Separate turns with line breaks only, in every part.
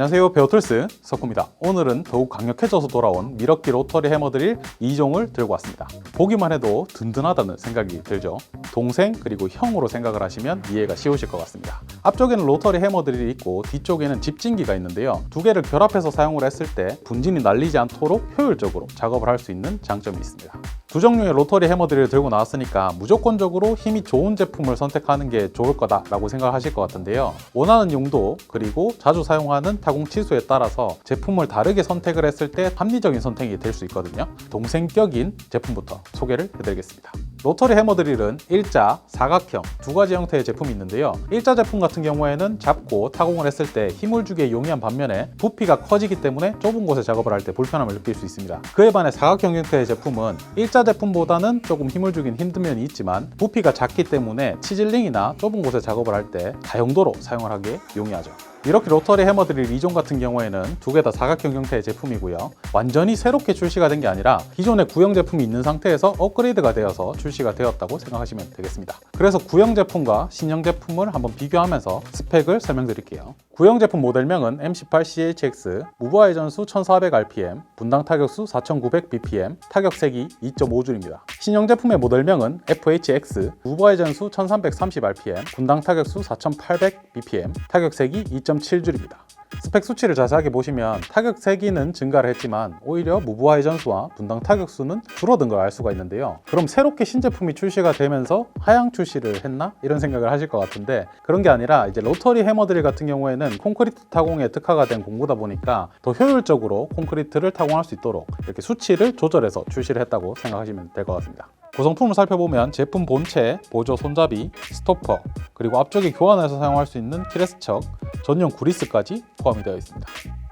안녕하세요, 배우툴스 석구입니다. 오늘은 더욱 강력해져서 돌아온 미러키 로터리 해머드릴 2종을 들고 왔습니다. 보기만 해도 든든하다는 생각이 들죠. 동생 그리고 형으로 생각을 하시면 이해가 쉬우실 것 같습니다. 앞쪽에는 로터리 해머드릴이 있고 뒤쪽에는 집진기가 있는데요. 두 개를 결합해서 사용을 했을 때 분진이 날리지 않도록 효율적으로 작업을 할 수 있는 장점이 있습니다. 두 종류의 로터리 해머드릴을 들고 나왔으니까 무조건적으로 힘이 좋은 제품을 선택하는 게 좋을 거다라고 생각하실 것 같은데요. 원하는 용도 그리고 자주 사용하는 타공 치수에 따라서 제품을 다르게 선택을 했을 때 합리적인 선택이 될 수 있거든요. 동생격인 제품부터 소개를 해드리겠습니다. 로터리 해머드릴은 일자, 사각형 두 가지 형태의 제품이 있는데요. 일자 제품 같은 경우에는 잡고 타공을 했을 때 힘을 주기에 용이한 반면에 부피가 커지기 때문에 좁은 곳에 작업을 할 때 불편함을 느낄 수 있습니다. 그에 반해 사각형 형태의 제품은 일자 제품보다는 조금 힘을 주긴 힘든 면이 있지만 부피가 작기 때문에 치즐링이나 좁은 곳에 작업을 할 때 다용도로 사용을 하기에 용이하죠. 이렇게 로터리 해머드릴 2종 같은 경우에는 두 개 다 사각형 형태의 제품이고요. 완전히 새롭게 출시가 된 게 아니라 기존의 구형 제품이 있는 상태에서 업그레이드가 되어서 출시가 되었다고 생각하시면 되겠습니다. 그래서 구형 제품과 신형 제품을 한번 비교하면서 스펙을 설명드릴게요. 구형 제품 모델명은 M18CHX, 무브아의 전수 1400rpm, 분당 타격수 4900bpm, 타격색이 2.5줄입니다. 신형 제품의 모델명은 FHX, 무브아의 전수 1330rpm, 분당 타격수 4800bpm, 타격색이 2.7줄입니다. 스펙 수치를 자세하게 보시면 타격 세기는 증가를 했지만 오히려 무브와의 전수와 분당 타격수는 줄어든 걸 알 수가 있는데요. 그럼 새롭게 신제품이 출시가 되면서 하향 출시를 했나? 이런 생각을 하실 것 같은데 그런 게 아니라 이제 로터리 해머드릴 같은 경우에는 콘크리트 타공에 특화가 된 공구다 보니까 더 효율적으로 콘크리트를 타공할 수 있도록 이렇게 수치를 조절해서 출시를 했다고 생각하시면 될 것 같습니다. 구성품을 살펴보면 제품 본체, 보조 손잡이, 스토퍼, 그리고 앞쪽에 교환해서 사용할 수 있는 키레스 척, 전용 구리스까지 포함이 되어 있습니다.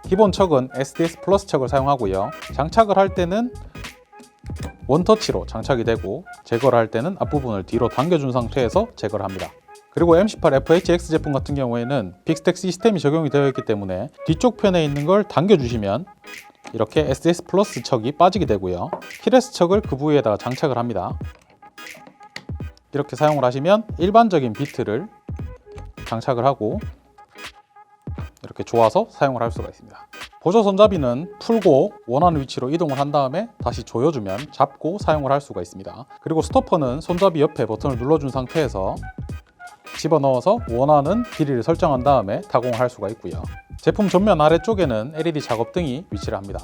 기본 척은 SDS 플러스 척을 사용하고요. 장착을 할 때는 원터치로 장착이 되고 제거를 할 때는 앞부분을 뒤로 당겨준 상태에서 제거를 합니다. 그리고 M18 FHX 제품 같은 경우에는 빅스택 시스템이 적용이 되어 있기 때문에 뒤쪽 편에 있는 걸 당겨주시면 이렇게 SDS 플러스 척이 빠지게 되고요. 키레스 척을 그 부위에다가 장착을 합니다. 이렇게 사용을 하시면 일반적인 비트를 장착을 하고 이렇게 조아서 사용을 할 수가 있습니다. 보조 손잡이는 풀고 원하는 위치로 이동을 한 다음에 다시 조여주면 잡고 사용을 할 수가 있습니다. 그리고 스토퍼는 손잡이 옆에 버튼을 눌러준 상태에서 집어넣어서 원하는 길이를 설정한 다음에 타공을 할 수가 있고요. 제품 전면 아래쪽에는 LED 작업등이 위치를 합니다.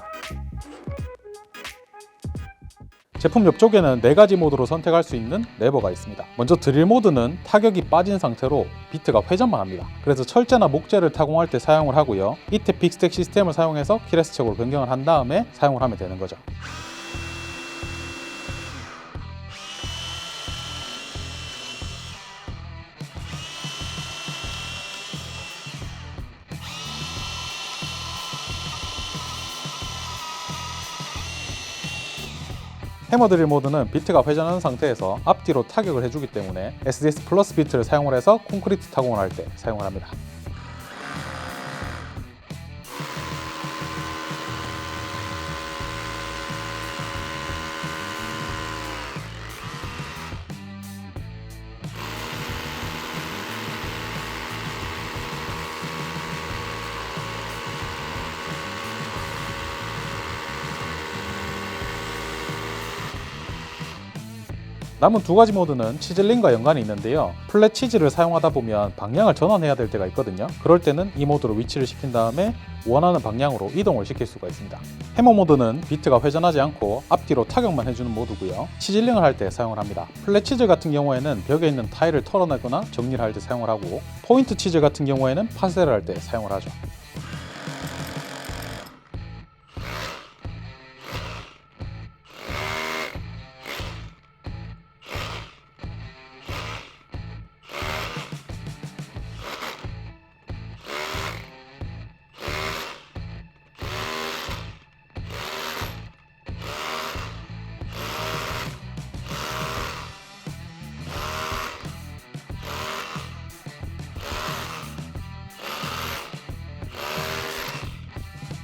제품 옆쪽에는 4가지 모드로 선택할 수 있는 레버가 있습니다. 먼저 드릴 모드는 타격이 빠진 상태로 비트가 회전만 합니다. 그래서 철제나 목재를 타공할 때 사용을 하고요. 이때 빅스택 시스템을 사용해서 키레스 척으로 변경을 한 다음에 사용을 하면 되는 거죠. 해머드릴 모드는 비트가 회전하는 상태에서 앞뒤로 타격을 해주기 때문에 SDS 플러스 비트를 사용을 해서 콘크리트 타공을 할 때 사용을 합니다. 남은 2가지 모드는 치즐링과 연관이 있는데요. 플랫 치즈를 사용하다 보면 방향을 전환해야 될 때가 있거든요. 그럴 때는 이 모드로 위치를 시킨 다음에 원하는 방향으로 이동을 시킬 수가 있습니다. 해머 모드는 비트가 회전하지 않고 앞뒤로 타격만 해주는 모드고요. 치즐링을 할 때 사용을 합니다. 플랫 치즐 같은 경우에는 벽에 있는 타일을 털어내거나 정리를 할 때 사용을 하고 포인트 치즐 같은 경우에는 파쇄를 할 때 사용을 하죠.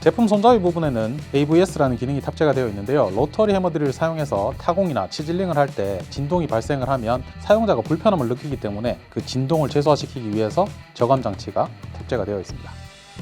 제품 손잡이 부분에는 AVS라는 기능이 탑재가 되어 있는데요. 로터리 해머드릴을 사용해서 타공이나 치즐링을 할 때 진동이 발생을 하면 사용자가 불편함을 느끼기 때문에 그 진동을 최소화시키기 위해서 저감 장치가 탑재가 되어 있습니다.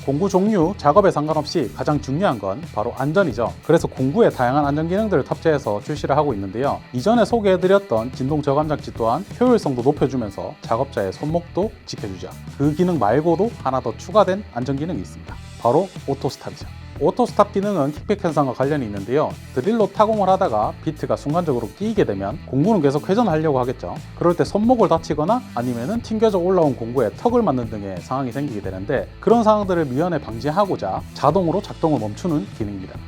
공구 종류, 작업에 상관없이 가장 중요한 건 바로 안전이죠. 그래서 공구에 다양한 안전 기능들을 탑재해서 출시를 하고 있는데요. 이전에 소개해드렸던 진동 저감 장치 또한 효율성도 높여주면서 작업자의 손목도 지켜주죠. 그 기능 말고도 하나 더 추가된 안전 기능이 있습니다. 바로 오토스탑이죠. 오토스탑 기능은 킥백 현상과 관련이 있는데요. 드릴로 타공을 하다가 비트가 순간적으로 끼게 되면 공구는 계속 회전하려고 하겠죠. 그럴 때 손목을 다치거나 아니면은 튕겨져 올라온 공구에 턱을 맞는 등의 상황이 생기게 되는데, 그런 상황들을 미연에 방지하고자 자동으로 작동을 멈추는 기능입니다.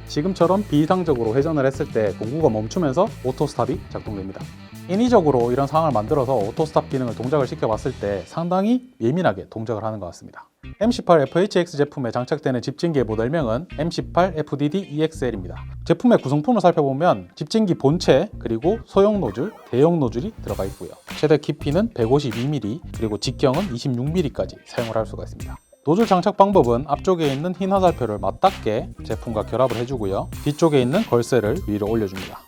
지금처럼 비이상적으로 회전을 했을 때 공구가 멈추면서 오토스탑이 작동됩니다. 인위적으로 이런 상황을 만들어서 오토스탑 기능을 동작을 시켜봤을 때 상당히 예민하게 동작을 하는 것 같습니다. M18FHX 제품에 장착되는 집진기의 모델명은 M18FDD-EXL입니다. 제품의 구성품을 살펴보면 집진기 본체, 그리고 소형 노즐, 대형 노즐이 들어가 있고요. 최대 깊이는 152mm, 그리고 직경은 26mm까지 사용을 할 수가 있습니다. 노즐 장착 방법은 앞쪽에 있는 흰 화살표를 맞닿게 제품과 결합을 해주고요. 뒤쪽에 있는 걸쇠를 위로 올려줍니다.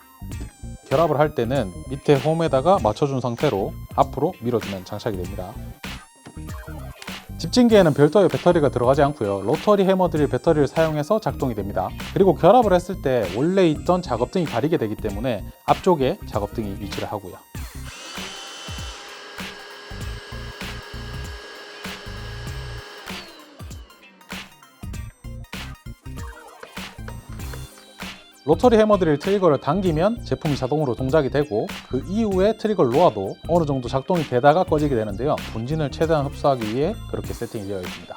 결합을 할 때는 밑에 홈에다가 맞춰준 상태로 앞으로 밀어주면 장착이 됩니다. 집진기에는 별도의 배터리가 들어가지 않고요. 로터리 해머드릴 배터리를 사용해서 작동이 됩니다. 그리고 결합을 했을 때 원래 있던 작업등이 가리게 되기 때문에 앞쪽에 작업등이 위치를 하고요. 로터리 해머드릴 트리거를 당기면 제품이 자동으로 동작이 되고, 그 이후에 트리거를 놓아도 어느 정도 작동이 되다가 꺼지게 되는데요. 분진을 최대한 흡수하기 위해 그렇게 세팅이 되어 있습니다.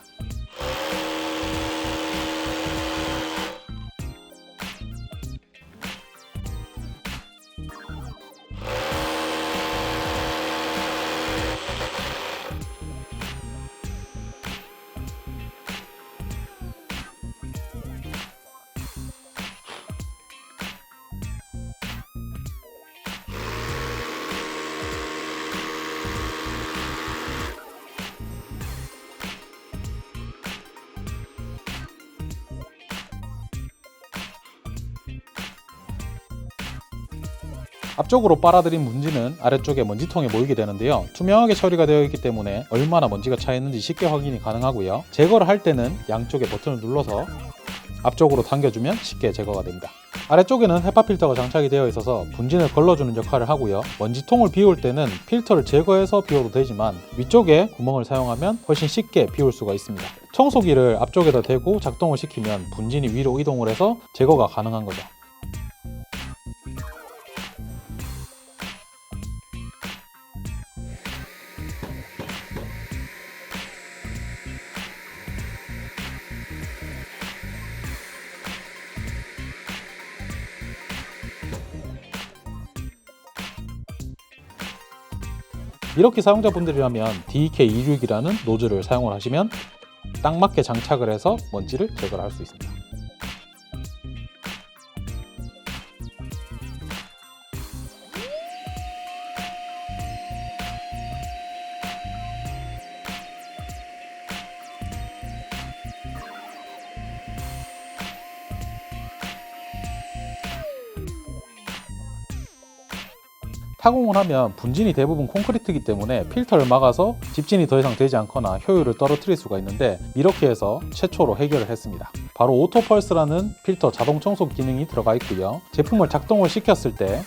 앞쪽으로 빨아들인 문지는 아래쪽에 먼지통에 모이게 되는데요. 투명하게 처리가 되어 있기 때문에 얼마나 먼지가 차 있는지 쉽게 확인이 가능하고요. 제거를 할 때는 양쪽에 버튼을 눌러서 앞쪽으로 당겨주면 쉽게 제거가 됩니다. 아래쪽에는 헤파 필터가 장착이 되어 있어서 분진을 걸러주는 역할을 하고요. 먼지통을 비울 때는 필터를 제거해서 비워도 되지만 위쪽에 구멍을 사용하면 훨씬 쉽게 비울 수가 있습니다. 청소기를 앞쪽에다 대고 작동을 시키면 분진이 위로 이동을 해서 제거가 가능한 거죠. 미러키 사용자분들이라면 DK266이라는 노즐을 사용을 하시면 딱 맞게 장착을 해서 먼지를 제거를 할 수 있습니다. 타공을 하면 분진이 대부분 콘크리트이기 때문에 필터를 막아서 집진이 더 이상 되지 않거나 효율을 떨어뜨릴 수가 있는데, 미러키에서 최초로 해결을 했습니다. 바로 오토펄스라는 필터 자동 청소 기능이 들어가 있고요. 제품을 작동을 시켰을 때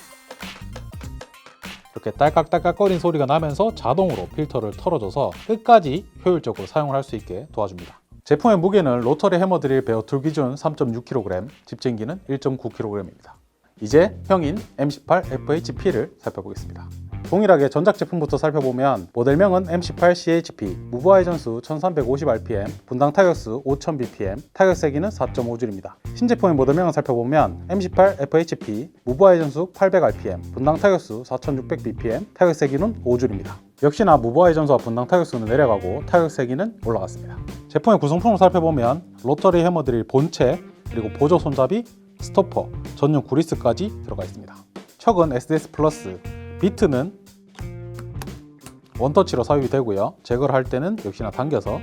이렇게 딸깍딸깍거리는 소리가 나면서 자동으로 필터를 털어줘서 끝까지 효율적으로 사용을 할 수 있게 도와줍니다. 제품의 무게는 로터리 해머드릴 베어 툴 기준 3.6kg, 집진기는 1.9kg입니다. 이제 형인 M18FHP를 살펴보겠습니다. 동일하게 전작 제품부터 살펴보면 모델명은 M18CHP, 무브 회전수 1350rpm, 분당 타격수 5000bpm, 타격 세기는 4.5줄입니다. 신제품의 모델명을 살펴보면 M18FHP, 무브 회전수 800rpm, 분당 타격수 4600bpm, 타격 세기는 5줄입니다. 역시나 무브 회전수와 분당 타격수는 내려가고 타격 세기는 올라갔습니다. 제품의 구성품을 살펴보면 로터리 해머드릴 본체, 그리고 보조 손잡이, 스토퍼, 전용 구리스까지 들어가 있습니다. 척은 SDS 플러스, 비트는 원터치로 삽입이 되고요. 제거를 할 때는 역시나 당겨서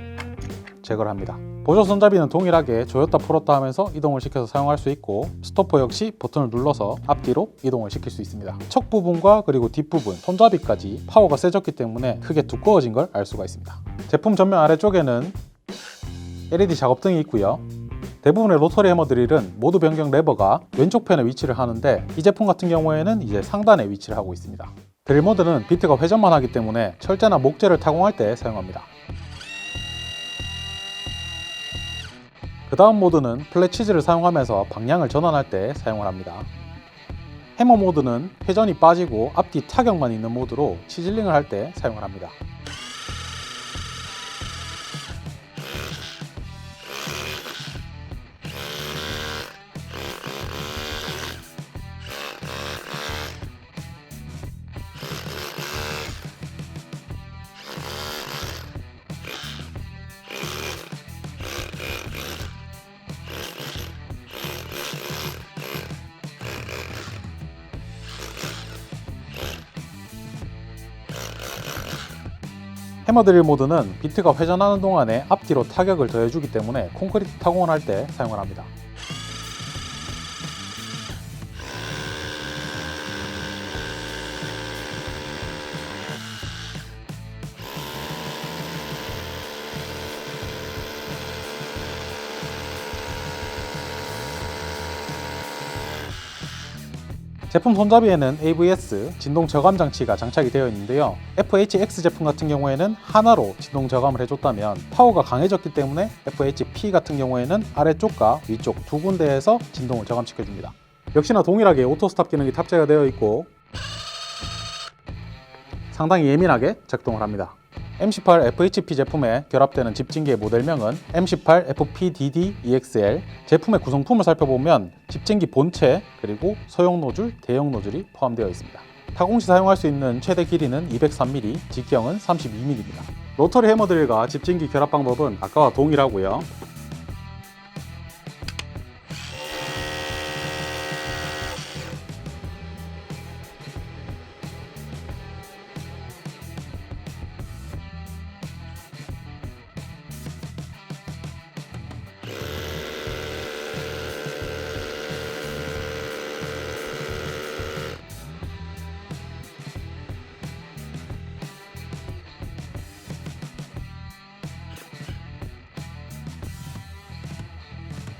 제거를 합니다. 보조 손잡이는 동일하게 조였다 풀었다 하면서 이동을 시켜서 사용할 수 있고, 스토퍼 역시 버튼을 눌러서 앞뒤로 이동을 시킬 수 있습니다. 척 부분과 그리고 뒷부분, 손잡이까지 파워가 세졌기 때문에 크게 두꺼워진 걸 알 수가 있습니다. 제품 전면 아래쪽에는 LED 작업등이 있고요. 대부분의 로터리 해머 드릴은 모드 변경 레버가 왼쪽 편에 위치를 하는데 이 제품 같은 경우에는 이제 상단에 위치를 하고 있습니다. 드릴 모드는 비트가 회전만 하기 때문에 철제나 목재를 타공할 때 사용합니다. 그 다음 모드는 플랫 치즈를 사용하면서 방향을 전환할 때 사용을 합니다. 해머 모드는 회전이 빠지고 앞뒤 타격만 있는 모드로 치즐링을 할 때 사용을 합니다. 해머 드릴 모드는 비트가 회전하는 동안에 앞뒤로 타격을 더해주기 때문에 콘크리트 타공을 할 때 사용을 합니다. 제품 손잡이에는 AVS 진동 저감 장치가 장착이 되어 있는데요. FHX 제품 같은 경우에는 하나로 진동 저감을 해줬다면 파워가 강해졌기 때문에 FHP 같은 경우에는 아래쪽과 위쪽 두 군데에서 진동을 저감시켜줍니다. 역시나 동일하게 오토 스탑 기능이 탑재가 되어 있고 상당히 예민하게 작동을 합니다. M18 FHP 제품에 결합되는 집진기의 모델명은 M18 FPDD-EXL. 제품의 구성품을 살펴보면 집진기 본체 그리고 소형 노즐, 대형 노즐이 포함되어 있습니다. 타공 시 사용할 수 있는 최대 길이는 203mm, 직경은 32mm입니다. 로터리 해머 드릴과 집진기 결합 방법은 아까와 동일하고요.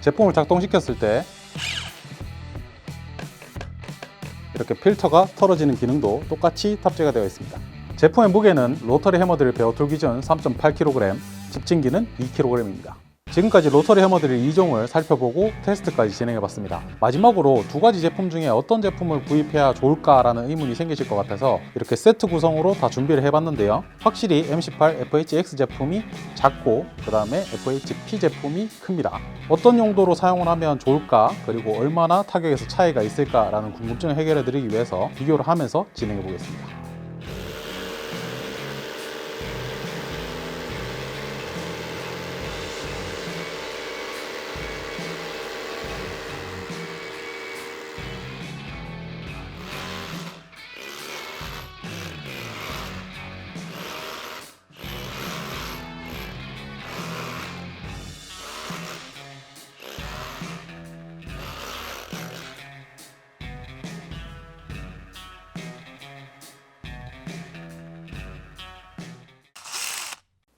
제품을 작동시켰을 때 이렇게 필터가 털어지는 기능도 똑같이 탑재가 되어 있습니다. 제품의 무게는 로터리 해머드릴 베어툴 기준 3.8kg, 집진기는 2kg입니다. 지금까지 로터리 해머드릴 2종을 살펴보고 테스트까지 진행해봤습니다. 마지막으로 두 가지 제품 중에 어떤 제품을 구입해야 좋을까라는 의문이 생기실 것 같아서 이렇게 세트 구성으로 다 준비를 해봤는데요. 확실히 M18 FHX 제품이 작고 그 다음에 FHP 제품이 큽니다. 어떤 용도로 사용을 하면 좋을까, 그리고 얼마나 타격에서 차이가 있을까라는 궁금증을 해결해드리기 위해서 비교를 하면서 진행해보겠습니다.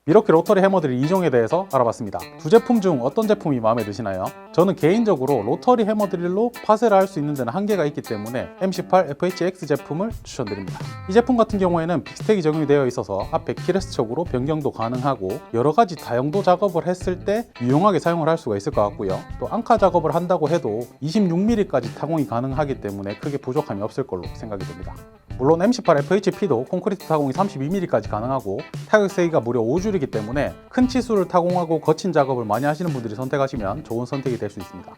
이렇게 로터리 해머드릴 2종에 대해서 알아봤습니다. 두 제품 중 어떤 제품이 마음에 드시나요? 저는 개인적으로 로터리 해머드릴로 파쇄를 할 수 있는 데는 한계가 있기 때문에 M18 FHX 제품을 추천드립니다. 이 제품 같은 경우에는 빅스택이 적용이 되어 있어서 앞에 키레스적으로 변경도 가능하고 여러가지 다용도 작업을 했을 때 유용하게 사용을 할 수가 있을 것 같고요. 또 앙카 작업을 한다고 해도 26mm까지 타공이 가능하기 때문에 크게 부족함이 없을 걸로 생각이 됩니다. 물론 M18 FHP도 콘크리트 타공이 32mm까지 가능하고 타격 세기가 무려 5줄이기 때문에 큰 치수를 타공하고 거친 작업을 많이 하시는 분들이 선택하시면 좋은 선택이 될 수 있습니다.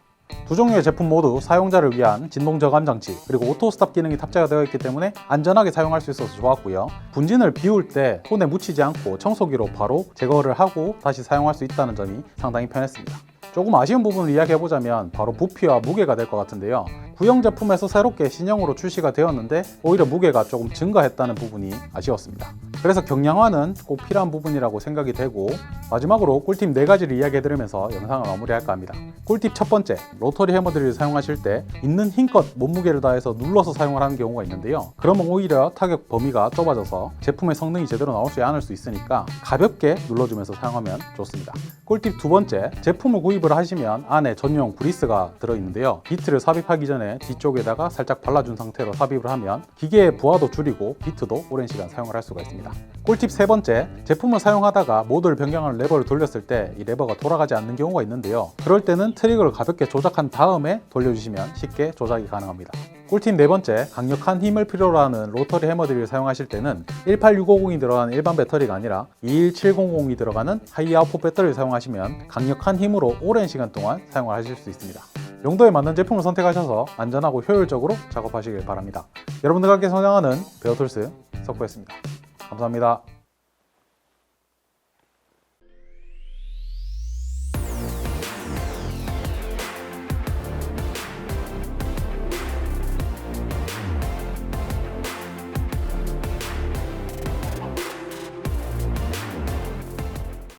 두 종류의 제품 모두 사용자를 위한 진동 저감 장치 그리고 오토 스탑 기능이 탑재가 되어 있기 때문에 안전하게 사용할 수 있어서 좋았고요. 분진을 비울 때 손에 묻히지 않고 청소기로 바로 제거를 하고 다시 사용할 수 있다는 점이 상당히 편했습니다. 조금 아쉬운 부분을 이야기해보자면 바로 부피와 무게가 될 것 같은데요. 구형 제품에서 새롭게 신형으로 출시가 되었는데 오히려 무게가 조금 증가했다는 부분이 아쉬웠습니다. 그래서 경량화는 꼭 필요한 부분이라고 생각이 되고, 마지막으로 꿀팁 4가지를 이야기해드리면서 영상을 마무리할까 합니다. 꿀팁 첫 번째, 로터리 해머드릴을 사용하실 때 있는 힘껏 몸무게를 다해서 눌러서 사용을 하는 경우가 있는데요. 그러면 오히려 타격 범위가 좁아져서 제품의 성능이 제대로 나오지 않을 수 있으니까 가볍게 눌러주면서 사용하면 좋습니다. 꿀팁 두 번째, 제품을 구입을 하시면 안에 전용 브리스가 들어있는데요. 비트를 삽입하기 전에 뒤쪽에다가 살짝 발라준 상태로 삽입을 하면 기계의 부하도 줄이고 비트도 오랜 시간 사용을 할 수가 있습니다. 꿀팁 세 번째, 제품을 사용하다가 모드를 변경하는 레버를 돌렸을 때 이 레버가 돌아가지 않는 경우가 있는데요. 그럴 때는 트리거를 가볍게 조작한 다음에 돌려주시면 쉽게 조작이 가능합니다. 꿀팁 네 번째, 강력한 힘을 필요로 하는 로터리 해머드릴을 사용하실 때는 18650이 들어가는 일반 배터리가 아니라 21700이 들어가는 하이 아웃풋 배터리를 사용하시면 강력한 힘으로 오랜 시간 동안 사용을 하실 수 있습니다. 용도에 맞는 제품을 선택하셔서 안전하고 효율적으로 작업하시길 바랍니다. 여러분들과 함께 성장하는 베어툴스 석구였습니다. 감사합니다.